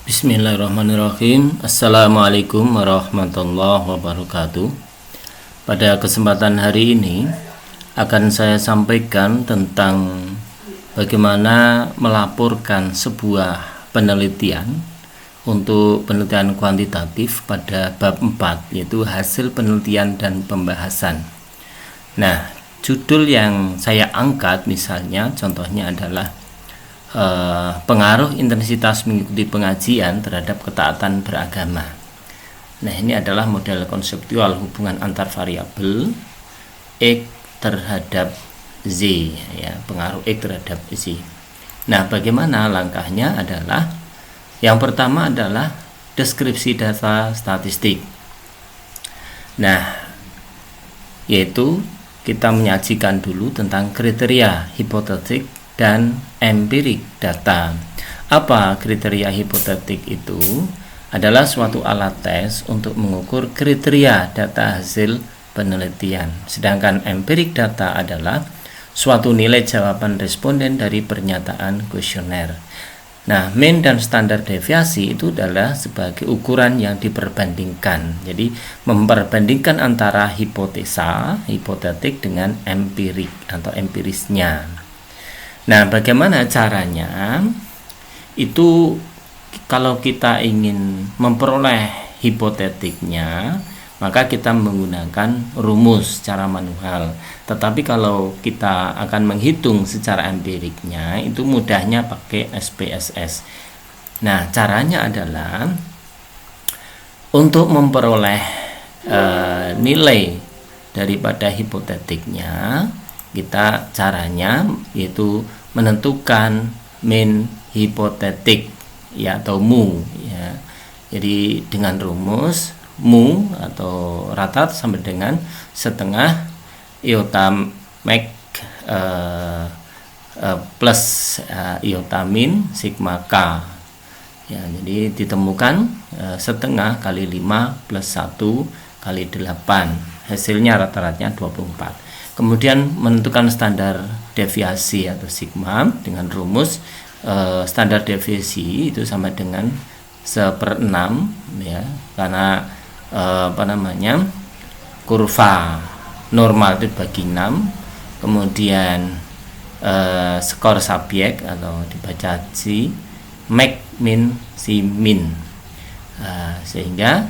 Bismillahirrahmanirrahim. Assalamualaikum warahmatullahi wabarakatuh. Pada kesempatan hari ini akan saya sampaikan tentang bagaimana melaporkan sebuah penelitian untuk penelitian kuantitatif pada bab 4, yaitu hasil penelitian dan pembahasan. Nah, judul yang saya angkat misalnya contohnya adalah pengaruh intensitas mengikuti pengajian terhadap ketaatan beragama. Nah, ini adalah model konseptual hubungan antar variabel X terhadap Z, ya, pengaruh X terhadap Z. Nah, bagaimana langkahnya adalah yang pertama adalah deskripsi data statistik. Nah, yaitu kita menyajikan dulu tentang kriteria hipotetik dan empirik data. Apa kriteria hipotetik itu? Adalah suatu alat tes untuk mengukur kriteria data hasil penelitian. Sedangkan empirik data adalah suatu nilai jawaban responden dari pernyataan kuesioner. Nah, mean dan standar deviasi itu adalah sebagai ukuran yang diperbandingkan. Jadi, memperbandingkan antara hipotesa, hipotetik dengan empirik atau empirisnya. Nah, bagaimana caranya? Itu kalau kita ingin memperoleh hipotetiknya, maka kita menggunakan rumus secara manual. Tetapi kalau kita akan menghitung secara empiriknya, itu mudahnya pakai SPSS. Nah, caranya adalah untuk memperoleh nilai daripada hipotetiknya, kita caranya yaitu menentukan mean hipotetik, ya, atau mu, ya. Jadi dengan rumus mu atau rata sama dengan setengah iota max plus iota min sigma k, ya. Jadi ditemukan setengah kali 5 plus 1 kali 8, hasilnya rata-ratanya 24. Kemudian menentukan standar deviasi atau sigma dengan rumus standar deviasi itu sama dengan 1/6, ya, karena kurva normal itu bagi 6, kemudian skor subjek atau dibaca C, max min si min, sehingga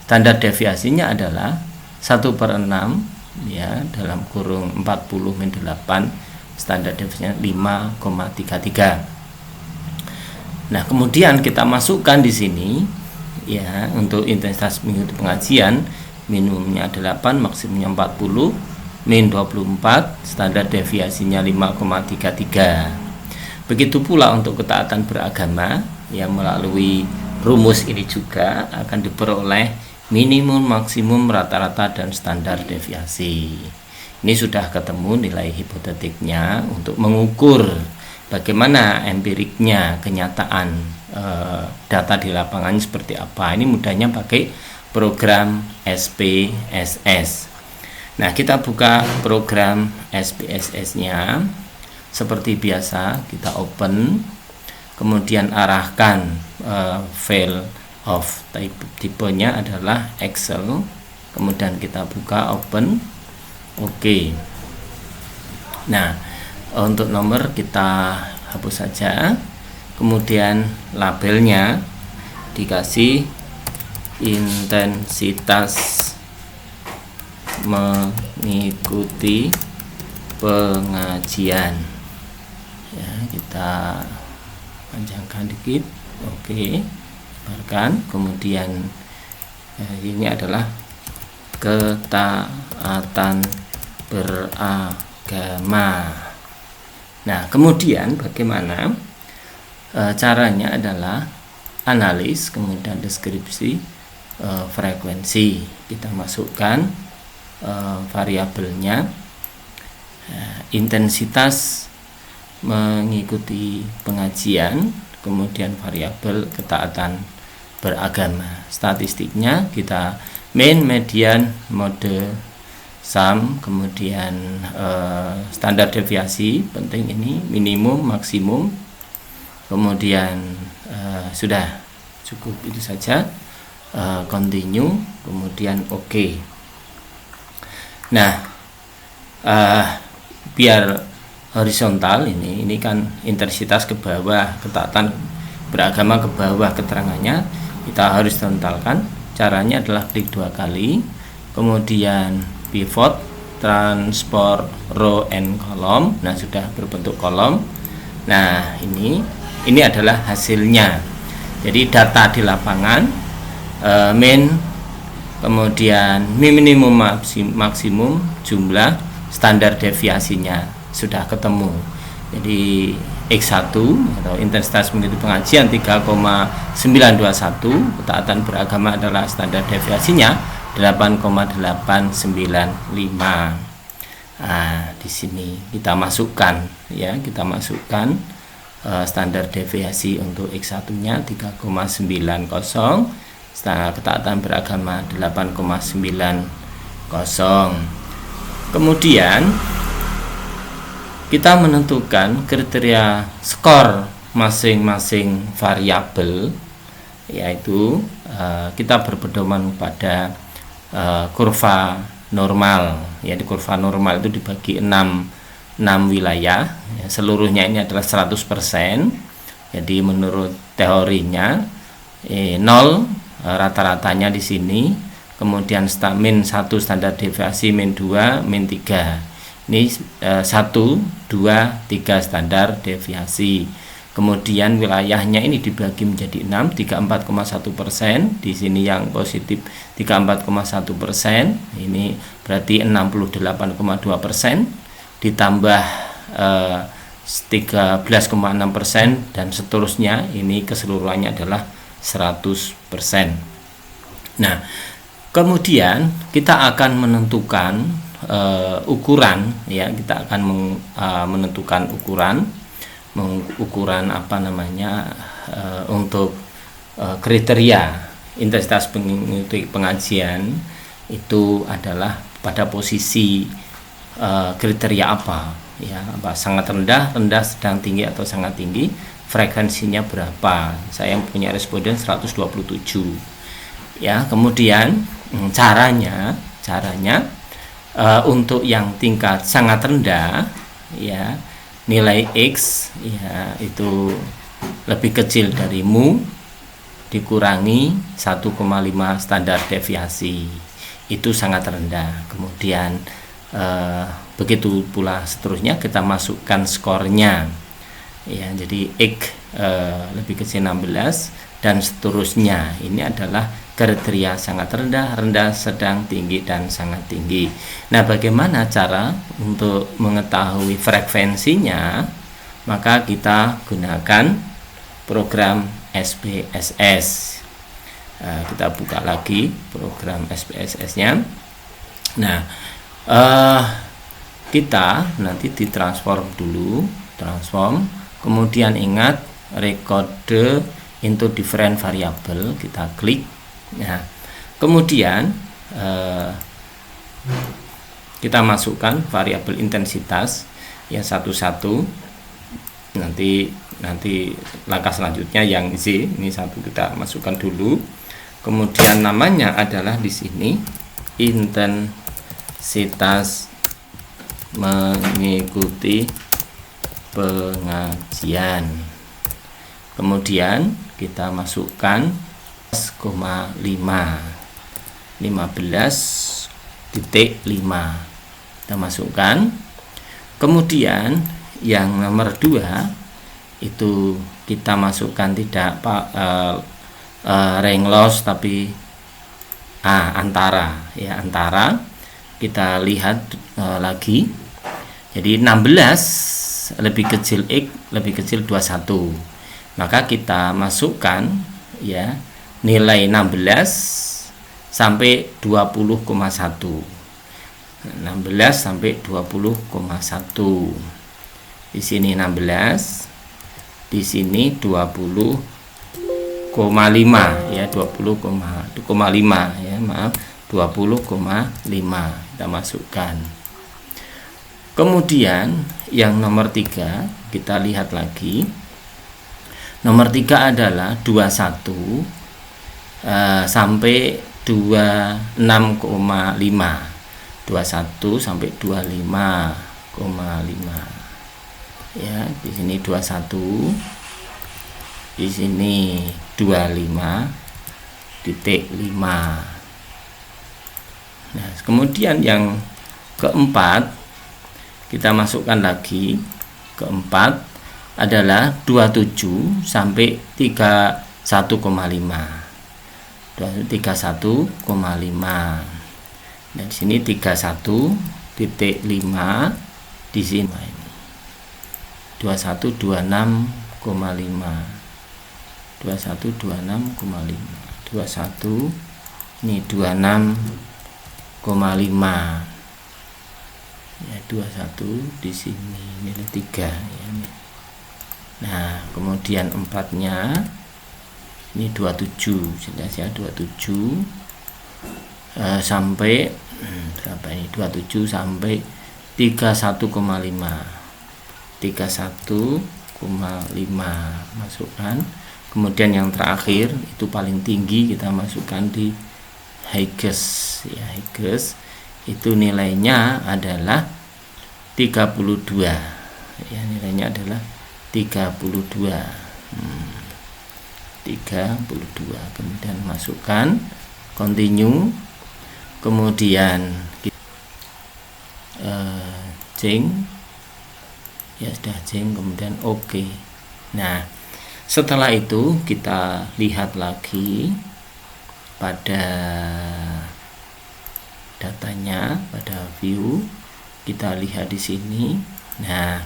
standar deviasinya adalah 1/6, ya, dalam kurung 40 min 8, standar deviasinya 5,33. Nah, kemudian kita masukkan di sini, ya, untuk intensitas mengikuti pengajian minimumnya 8, maksimumnya 40, min 24, standar deviasinya 5,33. Begitu pula untuk ketaatan beragama, yang melalui rumus ini juga akan diperoleh minimum, maksimum, rata-rata, dan standar deviasi. Ini sudah ketemu nilai hipotetiknya untuk mengukur bagaimana empiriknya, kenyataan data di lapangan seperti apa. Ini mudahnya pakai program SPSS. Nah, kita buka program SPSS-nya. Seperti biasa, kita open, kemudian arahkan file of tipenya adalah Excel, kemudian kita buka open, oke. Nah, untuk nomor kita hapus saja, kemudian labelnya dikasih intensitas mengikuti pengajian, ya, kita panjangkan dikit, oke. Kemudian ini adalah ketaatan beragama. Nah, kemudian bagaimana caranya adalah analis, kemudian deskripsi frekuensi. Kita masukkan variabelnya, intensitas mengikuti pengajian, kemudian variabel ketaatan beragama. Statistiknya kita mean, median, mode, sum, kemudian standar deviasi, penting ini, minimum, maksimum, kemudian sudah cukup itu saja. Continue, kemudian oke. Nah, biar horizontal ini kan intensitas ke bawah, ketaatan beragama ke bawah keterangannya, kita horizontalkan. Caranya adalah klik 2 kali, kemudian pivot, transport row and column. Nah, sudah berbentuk kolom. Nah, ini adalah hasilnya. Jadi data di lapangan, min, kemudian minimum maksimum, jumlah, standar deviasinya sudah ketemu. Jadi X1 atau intensitas mengikuti pengajian 3,921, ketaatan beragama adalah standar deviasinya 8,895. Nah, di sini kita masukkan ya, standar deviasi untuk X1-nya 3,90, ketaatan beragama 8,90. Kemudian kita menentukan kriteria skor masing-masing variabel, yaitu kita berpedoman pada kurva normal. Ya, di kurva normal itu dibagi 6 wilayah, ya, seluruhnya ini adalah 100%. Jadi menurut teorinya 0 rata-ratanya di sini, kemudian min 1 standar deviasi, min 2, min 3. Ini 1, 2, 3 standar deviasi. Kemudian wilayahnya ini dibagi menjadi 6, 34,1%. Di sini yang positif 34,1%. Ini berarti 68,2%. Ditambah 13,6% dan seterusnya. Ini keseluruhannya adalah 100%. Nah, kemudian kita akan menentukan ukuran, ya, kita akan menentukan ukuran untuk kriteria intensitas mengikuti pengajian itu adalah pada posisi kriteria apa, ya, sangat rendah, sedang tinggi atau sangat tinggi, frekuensinya berapa. Saya punya responden 127. Ya, kemudian caranya untuk yang tingkat sangat rendah, ya, nilai X, ya, itu lebih kecil dari mu dikurangi 1,5 standar deviasi, itu sangat rendah. Kemudian begitu pula seterusnya kita masukkan skornya, ya, jadi X lebih kecil 16 dan seterusnya. Ini adalah kriteria sangat rendah, sedang tinggi, dan sangat tinggi. Nah, bagaimana cara untuk mengetahui frekuensinya? Maka kita gunakan program SPSS. Kita buka lagi program SPSS-nya. Nah, kita nanti ditransform dulu, kemudian ingat record into different variable, kita klik. Nah, kemudian kita masukkan variabel intensitas, ya, satu-satu. Nanti langkah selanjutnya yang Z, ini satu kita masukkan dulu. Kemudian namanya adalah di sini intensitas mengikuti pengajian. Kemudian kita masukkan 15,5 kita masukkan. Kemudian yang nomor 2 itu kita masukkan tidak range loss tapi antara, ya, antara. Kita lihat lagi. Jadi 16 lebih kecil X lebih kecil 21. Maka kita masukkan, ya, nilai 16 sampai 20,1. 16 sampai 20,1. Di sini 16, di sini 20,5, ya, 20,5, ya, maaf, 20,5 kita masukkan. Kemudian yang nomor 3 kita lihat lagi. Nomor 3 adalah 21 sampai 26,5. 21 sampai 25,5. Ya, di sini 21, di sini 25,5. Nah, kemudian yang keempat kita masukkan lagi. Keempat adalah 27 sampai 31,5. 31,5. Dan di sini 31,5 di sini 2126,5. 2126,5. 21 ini 26,5. Ya, 21 di sini nilai 3 ya. Nah, kemudian empatnya ini 27, jelas ya, 27 sampai berapa ini? 27 sampai 31,5. 31,5 masukkan. Kemudian yang terakhir itu paling tinggi kita masukkan di Highest ya. Highest itu nilainya adalah 32 ya, nilainya adalah 32. 32. Kemudian masukkan, continue, kemudian jeng ya, sudah jeng, kemudian oke. Nah, setelah itu kita lihat lagi pada datanya, pada view, kita lihat di sini. Nah,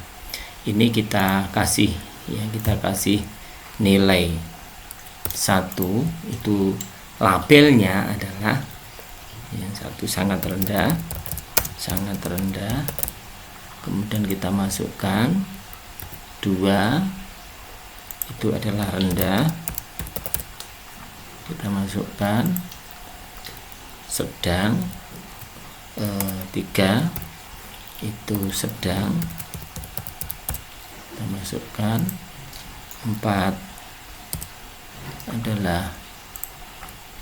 ini kita kasih ya, kita kasih nilai 1, itu labelnya adalah yang 1 sangat rendah, sangat rendah. Kemudian kita masukkan 2, itu adalah rendah. Kita masukkan sedang, 3 itu sedang. Kita masukkan 4 adalah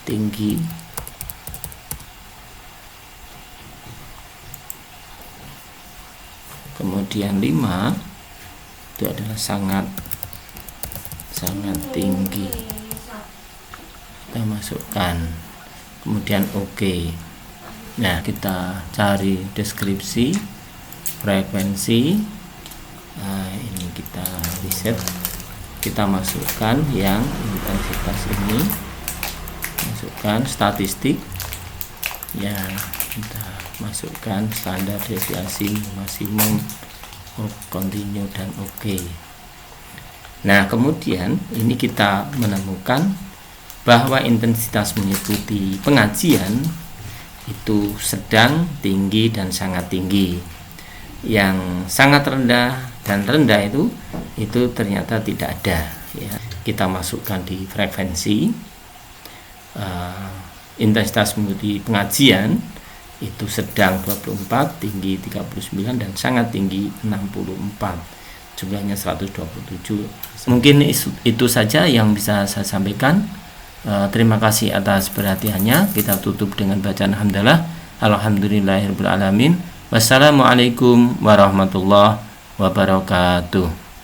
tinggi. Kemudian 5 itu adalah sangat tinggi. Kita masukkan, kemudian oke. Nah, kita cari deskripsi frekuensi. Nah, ini kita reset, kita masukkan yang intensitas ini, masukkan statistik ya, kita masukkan standar deviasi maksimum, continue dan oke. Nah, kemudian ini kita menemukan bahwa intensitas mengikuti pengajian itu sedang, tinggi, dan sangat tinggi. Yang sangat rendah dan rendah itu ternyata tidak ada ya. Kita masukkan di frekuensi, intensitas mengikuti pengajian itu sedang 24, tinggi 39, dan sangat tinggi 64. Jumlahnya 127. Mungkin itu saja yang bisa saya sampaikan. Terima kasih atas perhatiannya. Kita tutup dengan bacaan hamdalah. Alhamdulillahirabbil alamin. Wassalamualaikum warahmatullahi wabarakatuh.